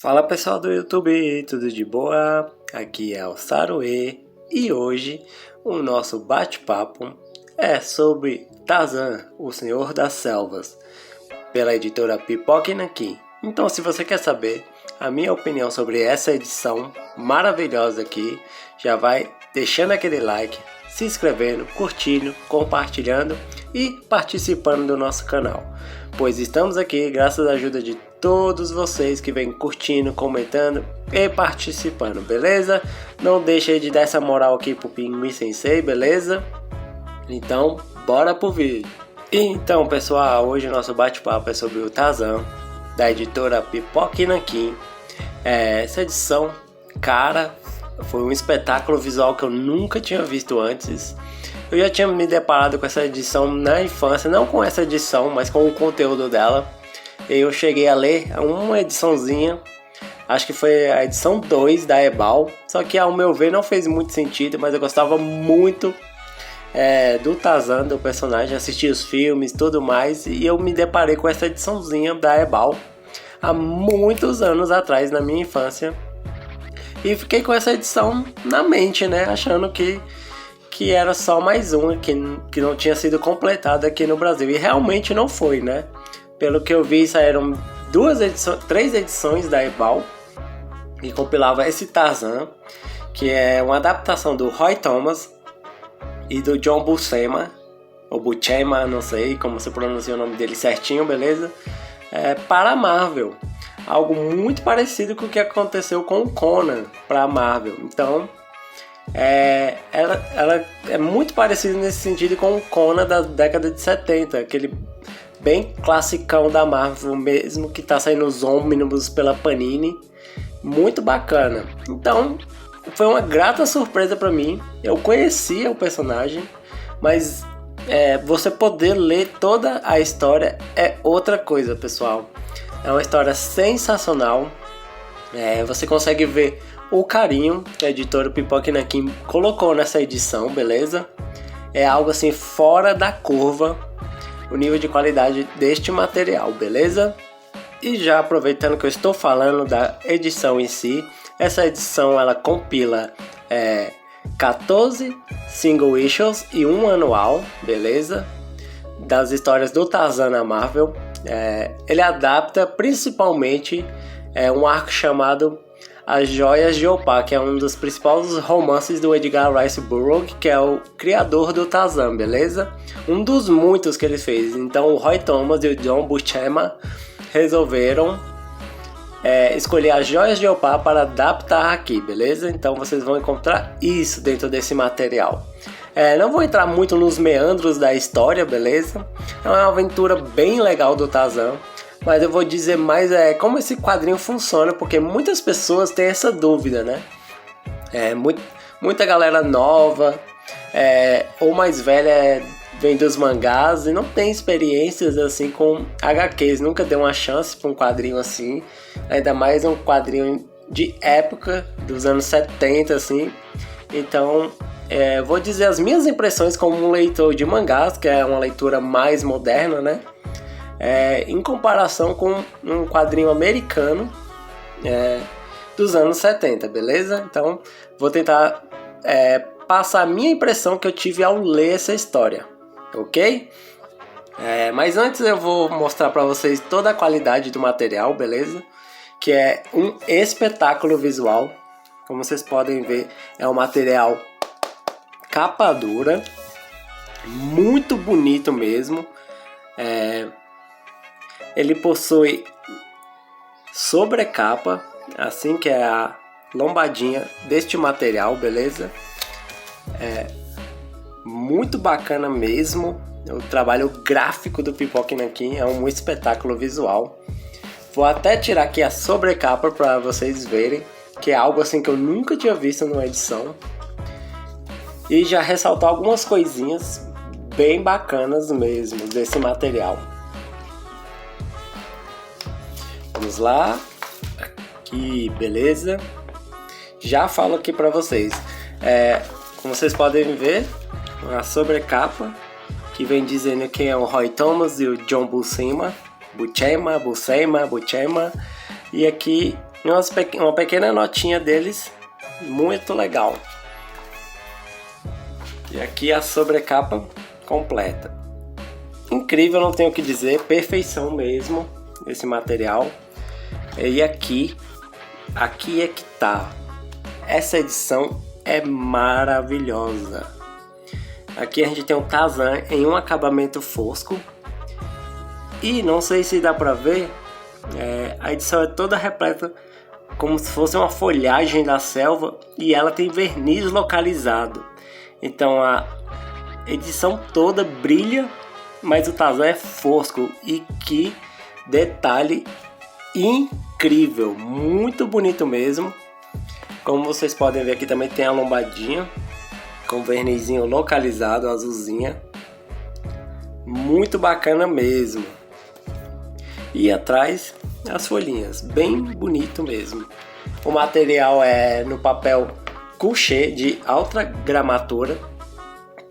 Fala pessoal do YouTube, tudo de boa? Aqui é o Saruê e hoje o nosso bate-papo é sobre Tarzan, o Senhor das Selvas, pela editora Pipoca Nanquim. Então, se você quer saber a minha opinião sobre essa edição maravilhosa aqui, já vai deixando aquele like, se inscrevendo, curtindo, compartilhando e participando do nosso canal, pois estamos aqui graças à ajuda de todos vocês que vêm curtindo, comentando e participando, beleza? Não deixe de dar essa moral aqui pro Pinguim Sensei, beleza? Então, bora pro vídeo. Então, pessoal, hoje o nosso bate-papo é sobre o Tarzan, da editora Pipoca Nanquim. Essa edição, cara, foi um espetáculo visual que eu nunca tinha visto antes. Eu já tinha me deparado com essa edição na infância, não com essa edição, mas com o conteúdo dela. Eu cheguei a ler uma ediçãozinha, acho que foi a edição 2 da Ebal, só que ao meu ver não fez muito sentido, mas eu gostava muito do Tarzan, do personagem, assisti os filmes e tudo mais, e eu me deparei com essa ediçãozinha da Ebal há muitos anos atrás, na minha infância, e fiquei com essa edição na mente, né, achando que era só mais uma, que não tinha sido completada aqui no Brasil, e realmente não foi, né? Pelo que eu vi, saíram 3 edições da Ebal que compilava esse Tarzan, que é uma adaptação do Roy Thomas e do John Buscema, ou Buscema, não sei como se pronuncia o nome dele certinho, beleza? Para a Marvel, algo muito parecido com o que aconteceu com o Conan para a Marvel. Então, ela é muito parecida nesse sentido com o Conan da década de 70, aquele bem classicão da Marvel mesmo, que tá saindo os ônibus pela Panini, muito bacana. Então, foi uma grata surpresa para mim. Eu conhecia o personagem, mas você poder ler toda a história é outra coisa, pessoal. É uma história sensacional. Você consegue ver o carinho que a editora Pipoca Nanquim colocou nessa edição, beleza? É algo assim fora da curva o nível de qualidade deste material, beleza? E já aproveitando que eu estou falando da edição em si, essa edição ela compila 14 single issues e um anual, beleza? Das histórias do Tarzan na Marvel. Ele adapta principalmente um arco chamado As Joias de Opá, que é um dos principais romances do Edgar Rice Burroughs, que é o criador do Tarzan, beleza? Um dos muitos que ele fez. Então o Roy Thomas e o John Buscema resolveram escolher As Joias de Opá para adaptar aqui, beleza? Então vocês vão encontrar isso dentro desse material. Não vou entrar muito nos meandros da história, beleza? É uma aventura bem legal do Tarzan, mas eu vou dizer mais como esse quadrinho funciona, porque muitas pessoas têm essa dúvida, né? Muita galera nova ou mais velha vem dos mangás e não tem experiências assim com HQs, nunca deu uma chance para um quadrinho assim, ainda mais um quadrinho de época dos anos 70 assim. Então vou dizer as minhas impressões como um leitor de mangás, que é uma leitura mais moderna, né? Em comparação com um quadrinho americano dos anos 70, beleza? Então vou tentar passar a minha impressão que eu tive ao ler essa história, ok? Mas antes eu vou mostrar para vocês toda a qualidade do material, beleza? Que é um espetáculo visual. Como vocês podem ver, é um material capa dura, muito bonito mesmo. Ele possui sobrecapa, assim que é a lombadinha deste material, beleza? Muito bacana mesmo. O trabalho gráfico do Pipoca Nanquim é um espetáculo visual. Vou até tirar aqui a sobrecapa para vocês verem, que é algo assim que eu nunca tinha visto numa edição. E já ressaltar algumas coisinhas bem bacanas mesmo desse material. Vamos lá, aqui, beleza? Já falo aqui para vocês, como vocês podem ver, a sobrecapa que vem dizendo quem é o Roy Thomas e o John Buscema, e aqui e uma pequena notinha deles, muito legal. E aqui a sobrecapa completa. Incrível, não tenho o que dizer, perfeição mesmo esse material. E aqui é que tá. Essa edição é maravilhosa. Aqui a gente tem um Tarzan em um acabamento fosco. E não sei se dá pra ver, a edição é toda repleta como se fosse uma folhagem da selva e ela tem verniz localizado. Então a edição toda brilha, mas o Tarzan é fosco. E que detalhe incrível, muito bonito mesmo. Como vocês podem ver, aqui também tem a lombadinha com vernizinho localizado, azulzinha, muito bacana mesmo. E atrás as folhinhas, bem bonito mesmo. O material é no papel couché de alta gramatura,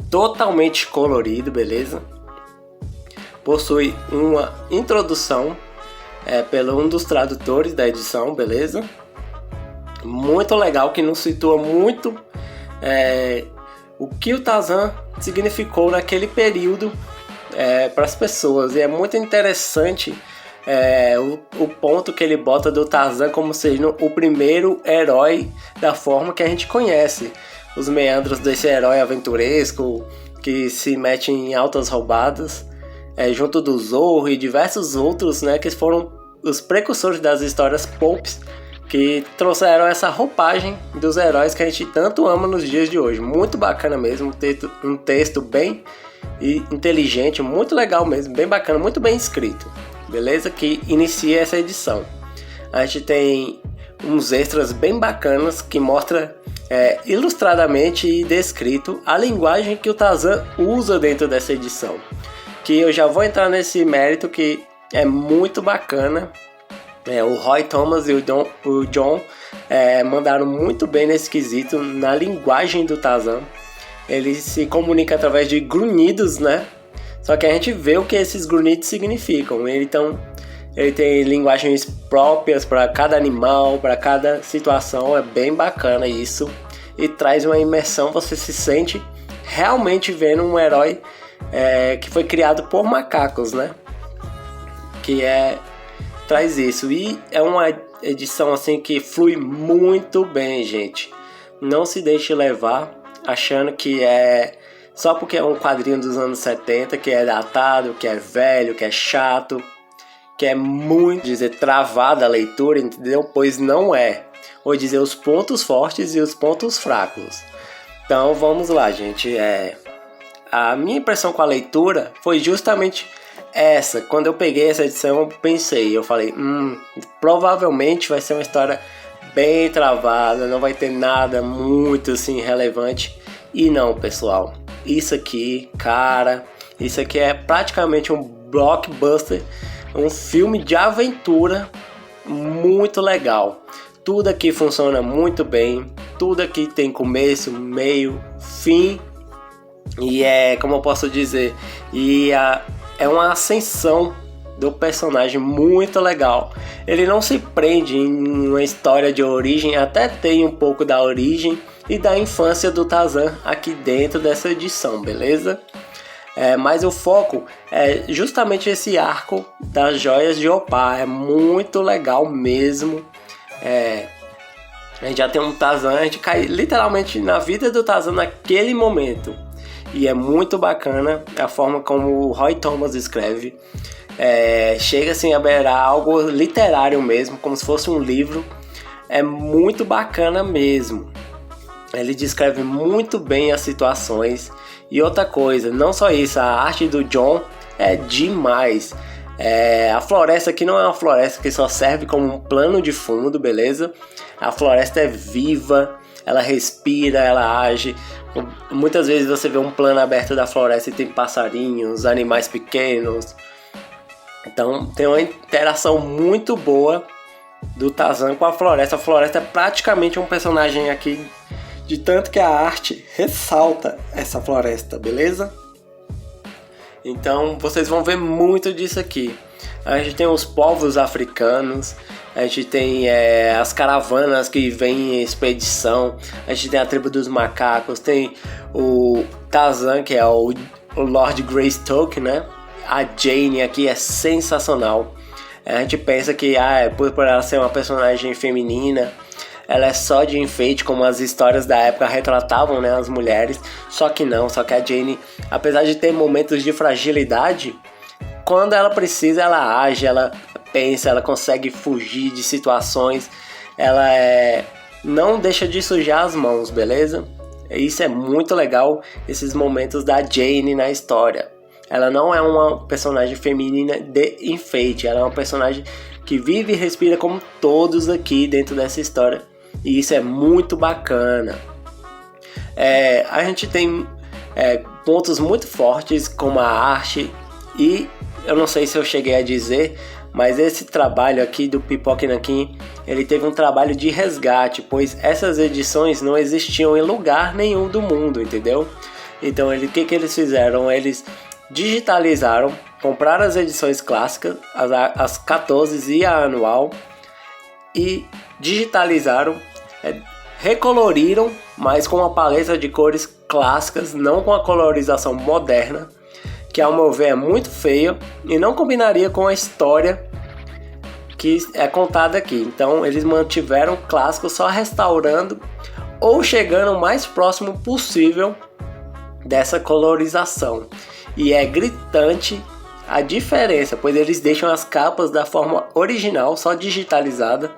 totalmente colorido, beleza? Possui uma introdução pelo um dos tradutores da edição, beleza? Muito legal, que nos situa muito o que o Tarzan significou naquele período para as pessoas. E é muito interessante o ponto que ele bota do Tarzan como sendo o primeiro herói da forma que a gente conhece. Os meandros desse herói aventuresco que se mete em altas roubadas, junto do Zorro e diversos outros, né, que foram os precursores das histórias pulps, que trouxeram essa roupagem dos heróis que a gente tanto ama nos dias de hoje. Muito bacana mesmo, um texto bem inteligente, muito legal mesmo, bem bacana, muito bem escrito, beleza? Que inicia essa edição. A gente tem uns extras bem bacanas que mostra ilustradamente e descrito a linguagem que o Tarzan usa dentro dessa edição, que eu já vou entrar nesse mérito, que é muito bacana. O Roy Thomas e o John mandaram muito bem nesse quesito, na linguagem do Tarzan. Ele se comunica através de grunhidos, né? Só que a gente vê o que esses grunhidos significam. Então, ele tem linguagens próprias para cada animal, para cada situação. É bem bacana isso. E traz uma imersão, você se sente realmente vendo um herói que foi criado por macacos, né? Traz isso. E é uma edição assim que flui muito bem, gente. Não se deixe levar achando que só porque é um quadrinho dos anos 70, que é datado, que é velho, que é chato, que é muito, travada a leitura, entendeu? Pois não é. Vou dizer os pontos fortes e os pontos fracos. Então vamos lá, gente. A minha impressão com a leitura foi justamente essa. Quando eu peguei essa edição, eu falei, provavelmente vai ser uma história bem travada, não vai ter nada muito assim relevante. E não, pessoal, isso aqui é praticamente um blockbuster, um filme de aventura muito legal. Tudo aqui funciona muito bem, tudo aqui tem começo, meio, fim, e como eu posso dizer, é uma ascensão do personagem muito legal. Ele não se prende em uma história de origem, até tem um pouco da origem e da infância do Tarzan aqui dentro dessa edição, beleza? Mas o foco é justamente esse arco das joias de Opar. É muito legal mesmo. A gente já tem um Tarzan, a gente cai literalmente na vida do Tarzan naquele momento. E é muito bacana a forma como o Roy Thomas escreve. Chega assim a beirar algo literário mesmo, como se fosse um livro. É muito bacana mesmo. Ele descreve muito bem as situações. E outra coisa, não só isso, a arte do John é demais. A floresta aqui não é uma floresta que só serve como um plano de fundo, beleza? A floresta é viva, ela respira, ela age. Muitas vezes você vê um plano aberto da floresta e tem passarinhos, animais pequenos. Então tem uma interação muito boa do Tarzan com a floresta. A floresta é praticamente um personagem aqui, de tanto que a arte ressalta essa floresta, beleza? Então vocês vão ver muito disso aqui. A gente tem os povos africanos, a gente tem as caravanas que vêm em expedição, a gente tem a tribo dos macacos, tem o Tarzan, que é o Lord Greystoke, né? A Jane aqui é sensacional. A gente pensa que por ela ser uma personagem feminina, ela é só de enfeite, como as histórias da época retratavam, né, as mulheres. Só que não, só que a Jane, apesar de ter momentos de fragilidade, quando ela precisa, ela age, ela pensa, ela consegue fugir de situações, ela não deixa de sujar as mãos, beleza? Isso é muito legal, esses momentos da Jane na história. Ela não é uma personagem feminina de enfeite, ela é uma personagem que vive e respira como todos aqui dentro dessa história. E isso é muito bacana. A gente tem pontos muito fortes como a arte. E eu não sei se eu cheguei a dizer, mas esse trabalho aqui do Pipoca Nanquim, ele teve um trabalho de resgate, pois essas edições não existiam em lugar nenhum do mundo, entendeu? Então o que eles fizeram? Eles digitalizaram, compraram as edições clássicas, as 14 e a anual, e digitalizaram, recoloriram, mas com uma paleta de cores clássicas, não com a colorização moderna, que ao meu ver é muito feia e não combinaria com a história que é contada aqui. Então eles mantiveram o clássico, só restaurando ou chegando o mais próximo possível dessa colorização. E é gritante a diferença, pois eles deixam as capas da forma original, só digitalizada,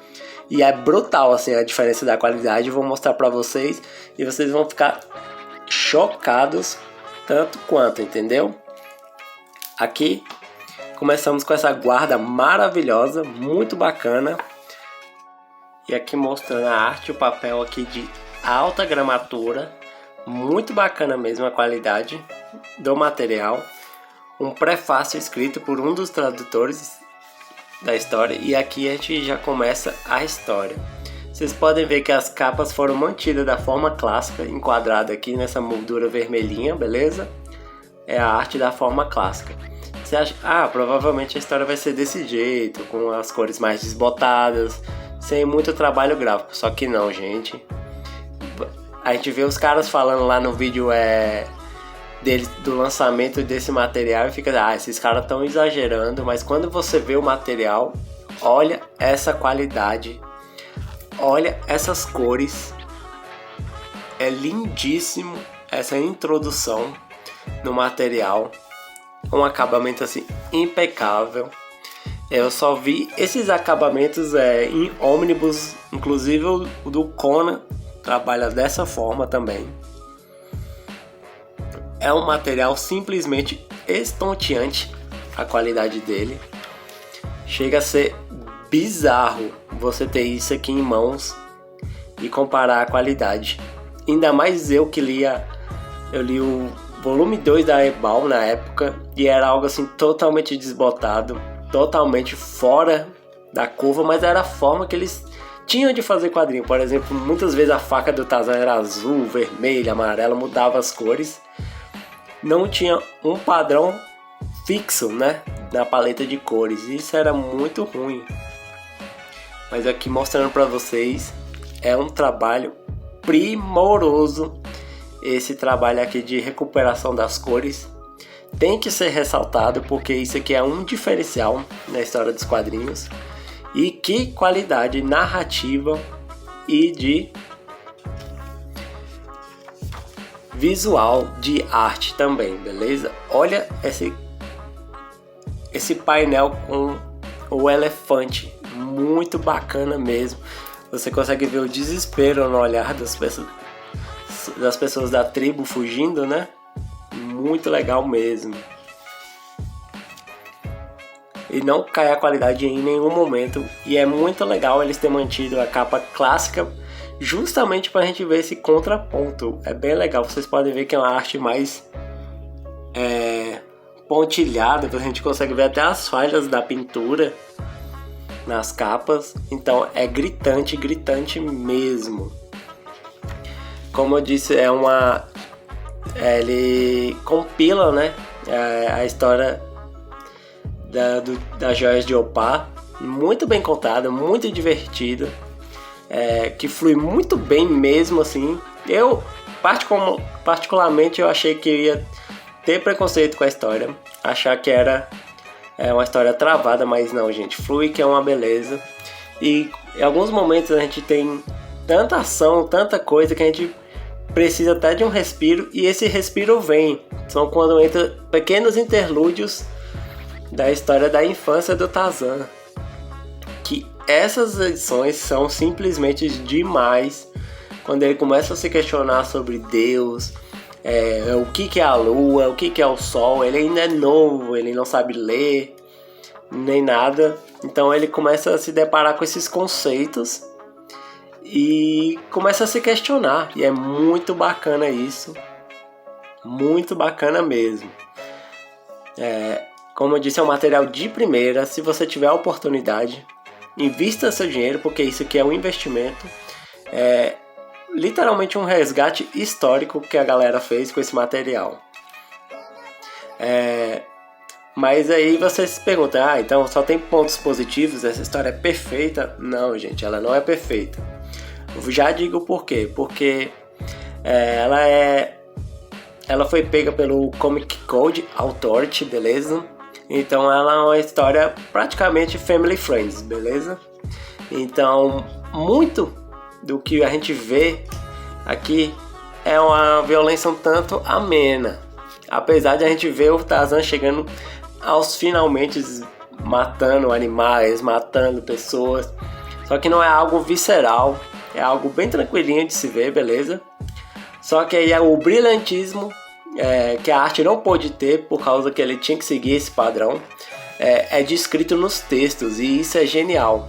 e é brutal assim a diferença da qualidade. Vou mostrar para vocês e vocês vão ficar chocados tanto quanto, entendeu? Aqui começamos com essa guarda maravilhosa, muito bacana, e aqui mostrando a arte, o papel aqui de alta gramatura, muito bacana mesmo a qualidade do material. Um prefácio escrito por um dos tradutores da história, e aqui a gente já começa a história. Vocês podem ver que as capas foram mantidas da forma clássica, enquadrada aqui nessa moldura vermelhinha, beleza? É a arte da forma clássica. Você acha, provavelmente a história vai ser desse jeito, com as cores mais desbotadas, sem muito trabalho gráfico. Só que não, gente. A gente vê os caras falando lá no vídeo do lançamento desse material e fica, esses caras estão exagerando, mas quando você vê o material, olha essa qualidade, olha essas cores, é lindíssimo essa introdução no material, um acabamento assim impecável. Eu só vi esses acabamentos em ônibus, inclusive o do Conan trabalha dessa forma também. É um material simplesmente estonteante, a qualidade dele. Chega a ser bizarro você ter isso aqui em mãos e comparar a qualidade. Ainda mais eu li o volume 2 da Ebal na época, e era algo assim totalmente desbotado, totalmente fora da curva, mas era a forma que eles tinham de fazer quadrinho. Por exemplo, muitas vezes a faca do Tarzan era azul, vermelho, amarelo, mudava as cores. Não tinha um padrão fixo, né, na paleta de cores. Isso era muito ruim. Mas aqui mostrando para vocês, é um trabalho primoroso. Esse trabalho aqui de recuperação das cores tem que ser ressaltado, porque isso aqui é um diferencial na história dos quadrinhos. E que qualidade narrativa e de visual, de arte também, beleza? Olha esse painel com o elefante, muito bacana mesmo. Você consegue ver o desespero no olhar das pessoas da tribo fugindo, né? Muito legal mesmo. E não cai a qualidade em nenhum momento. E é muito legal eles terem mantido a capa clássica, justamente para a gente ver esse contraponto. É bem legal. Vocês podem ver que é uma arte mais pontilhada. A gente consegue ver até as falhas da pintura nas capas. Então é gritante, gritante mesmo. Como eu disse, ele compila, né, a história das Joias de Opar, muito bem contada, muito divertida, que flui muito bem mesmo, assim. Eu, particularmente, eu achei que ia ter preconceito com a história, achar que era uma história travada, mas não, gente, flui, que é uma beleza. E em alguns momentos a gente tem tanta ação, tanta coisa, que a gente precisa até de um respiro, e esse respiro vem. São quando entra pequenos interlúdios da história da infância do Tarzan. Que essas edições são simplesmente demais. Quando ele começa a se questionar sobre Deus, o que é a lua, o que é o sol. Ele ainda é novo, ele não sabe ler, nem nada. Então ele começa a se deparar com esses conceitos e começa a se questionar. E é muito bacana isso. Muito bacana mesmo. Como eu disse, é um material de primeira. Se você tiver a oportunidade, invista seu dinheiro, porque isso aqui é um investimento. É literalmente um resgate histórico que a galera fez com esse material. Mas aí você se pergunta, então só tem pontos positivos, essa história é perfeita? Não, gente, ela não é perfeita. Eu já digo por quê. Porque ela foi pega pelo Comic Code Authority, beleza? Então ela é uma história praticamente family friends, beleza? Então muito do que a gente vê aqui é uma violência um tanto amena. Apesar de a gente ver o Tarzan chegando aos finalmente, matando animais, matando pessoas. Só que não é algo visceral, é algo bem tranquilinho de se ver, beleza? Só que aí o brilhantismo que a arte não pôde ter, por causa que ele tinha que seguir esse padrão, é descrito nos textos, e isso é genial.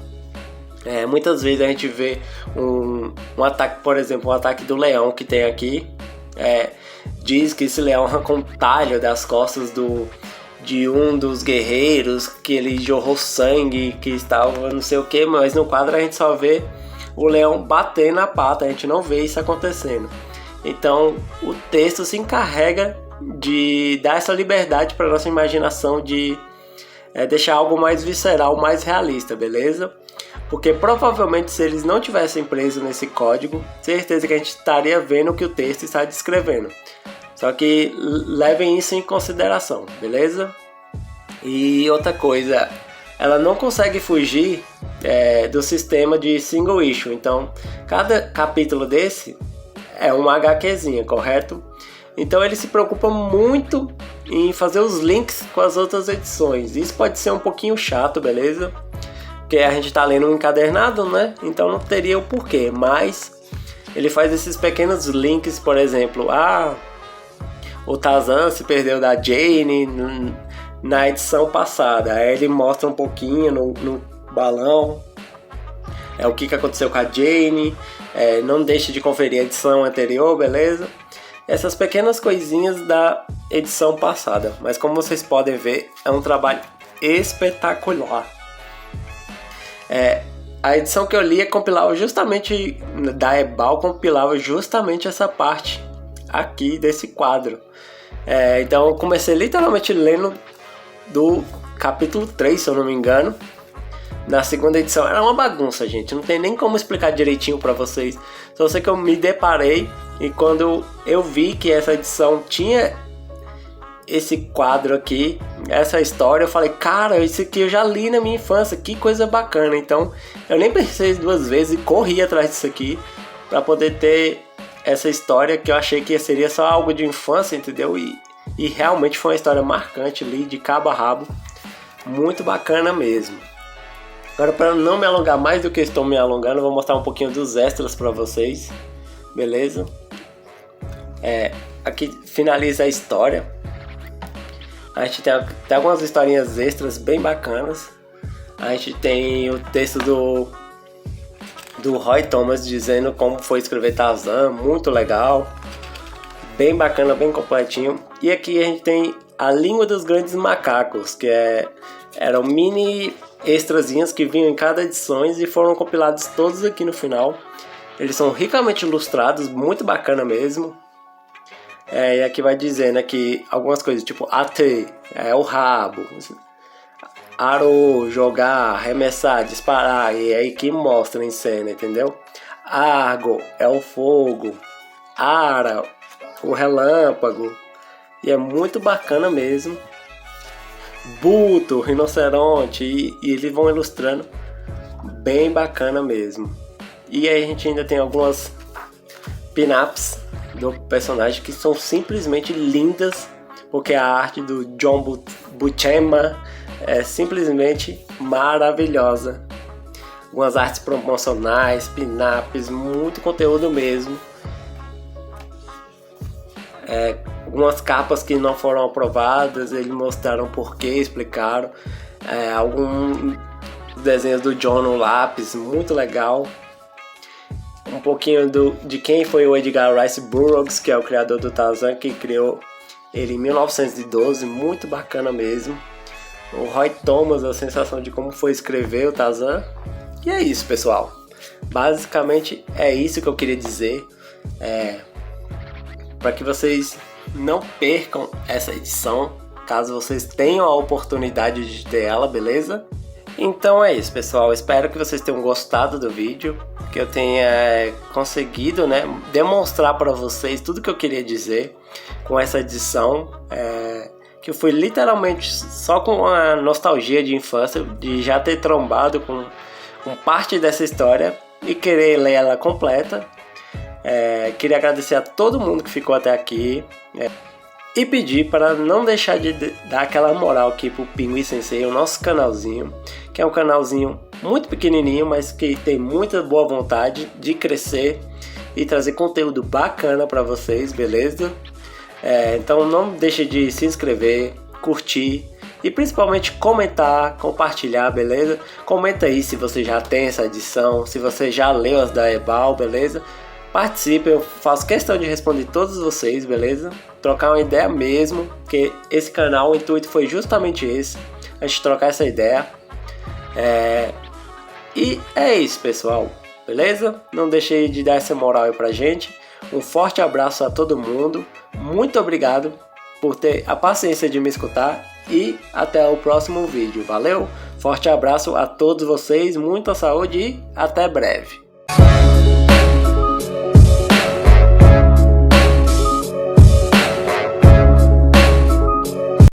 Muitas vezes a gente vê um ataque, por exemplo, um ataque do leão que tem aqui. Diz que esse leão arrancou um talho das costas de um dos guerreiros, que ele jorrou sangue, que estava não sei o que, mas no quadro a gente só vê o leão bater na pata, a gente não vê isso acontecendo. Então o texto se encarrega de dar essa liberdade para nossa imaginação, de deixar algo mais visceral, mais realista, beleza? Porque provavelmente se eles não tivessem preso nesse código, certeza que a gente estaria vendo o que o texto está descrevendo. Só que levem isso em consideração, beleza? E outra coisa, ela não consegue fugir do sistema de single issue. Então, cada capítulo desse é uma HQzinha, correto? Então ele se preocupa muito em fazer os links com as outras edições. Isso pode ser um pouquinho chato, beleza? Porque a gente tá lendo um encadernado, né? Então não teria o porquê. Mas ele faz esses pequenos links, por exemplo, o Tarzan se perdeu da Jane na edição passada. Aí ele mostra um pouquinho no balão o que aconteceu com a Jane. Não deixe de conferir a edição anterior, beleza? Essas pequenas coisinhas da edição passada. Mas como vocês podem ver, é um trabalho espetacular. A edição que eu li compilava justamente, da Ebal, compilava justamente essa parte aqui desse quadro. Então eu comecei literalmente lendo do capítulo 3, se eu não me engano. Na segunda edição era uma bagunça, gente, não tem nem como explicar direitinho pra vocês. Só sei que eu me deparei, e quando eu vi que essa edição tinha esse quadro aqui, essa história, eu falei, cara, isso aqui eu já li na minha infância, que coisa bacana. Então eu nem pensei duas vezes e corri atrás disso aqui pra poder ter essa história, que eu achei que seria só algo de infância, entendeu? E realmente foi uma história marcante, li de cabo a rabo, muito bacana mesmo. Agora, para não me alongar mais do que estou me alongando, eu vou mostrar um pouquinho dos extras para vocês, beleza? Aqui finaliza a história. A gente tem algumas historinhas extras bem bacanas. A gente tem o texto do Roy Thomas dizendo como foi escrever Tarzan, muito legal, bem bacana, bem completinho. E aqui a gente tem a língua dos grandes macacos, que eram mini extrazinhas que vinham em cada edição e foram compilados todos aqui no final. Eles são ricamente ilustrados, muito bacana mesmo. E aqui vai dizendo aqui algumas coisas, tipo AT, o rabo, Arrow, jogar, arremessar, disparar, e aí que mostra em cena, entendeu? Argo é o fogo, Ara, o relâmpago, e é muito bacana mesmo. Buto, rinoceronte, e eles vão ilustrando, bem bacana mesmo. E aí a gente ainda tem algumas pin-ups do personagem que são simplesmente lindas, porque a arte do John Buscema é simplesmente maravilhosa. Algumas artes promocionais, pin-ups, muito conteúdo mesmo. Algumas capas que não foram aprovadas, eles mostraram porquê, explicaram. Alguns desenhos do John no lápis, muito legal. Um pouquinho de quem foi o Edgar Rice Burroughs, que é o criador do Tarzan, que criou ele em 1912, muito bacana mesmo. O Roy Thomas, a sensação de como foi escrever o Tarzan. E é isso, pessoal. Basicamente é isso que eu queria dizer. Para que vocês não percam essa edição, caso vocês tenham a oportunidade de ter ela, beleza? Então é isso, pessoal. Espero que vocês tenham gostado do vídeo, que eu tenha conseguido, né, demonstrar para vocês tudo que eu queria dizer com essa edição, que foi literalmente só com a nostalgia de infância, de já ter trombado com parte dessa história e querer ler ela completa. Queria agradecer a todo mundo que ficou até aqui, e pedir para não deixar de dar aquela moral aqui pro Pinguim Sensei, o nosso canalzinho, que é um canalzinho muito pequenininho, mas que tem muita boa vontade de crescer e trazer conteúdo bacana para vocês, beleza? Então não deixe de se inscrever, curtir e principalmente comentar, compartilhar, beleza? Comenta aí se você já tem essa edição, se você já leu as da Ebal, beleza? Participe, eu faço questão de responder todos vocês, beleza? Trocar uma ideia mesmo, porque esse canal, o intuito foi justamente esse, a gente trocar essa ideia. E é isso, pessoal, beleza? Não deixe de dar essa moral aí pra gente. Um forte abraço a todo mundo, muito obrigado por ter a paciência de me escutar e até o próximo vídeo, valeu? Forte abraço a todos vocês, muita saúde e até breve.